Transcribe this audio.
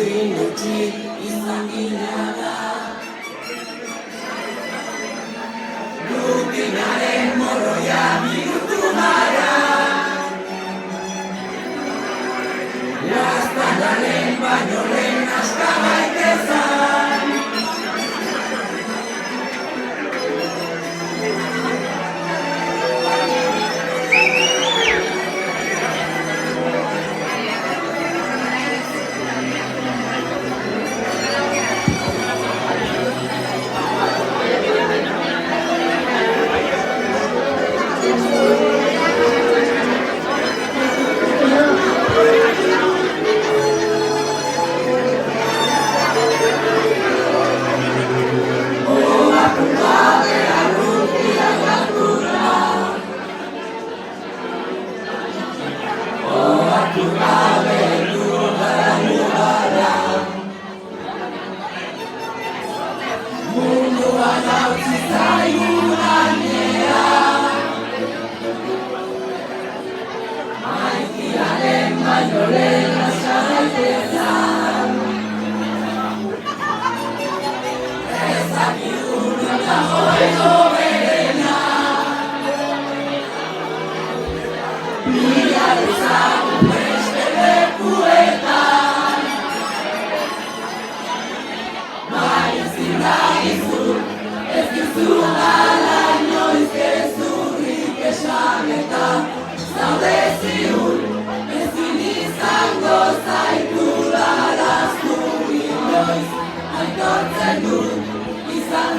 ezin utzi izan ginara. Rutinaren morroia bihurtu gara. Laztanaren baino lehen aska gaitezan. Munduan hautsi zaigun gainera, maitiaren baino lehen aska gaitezan. Ez dakigu non dagoen hoberena, mila dezagun beste lekuetan. Bai ezin da gizur, ez gizur gala inoiz gezurrik esan eta zaude ziur, ezin izango zaitu laraztu inoiz, aitortzen dut izan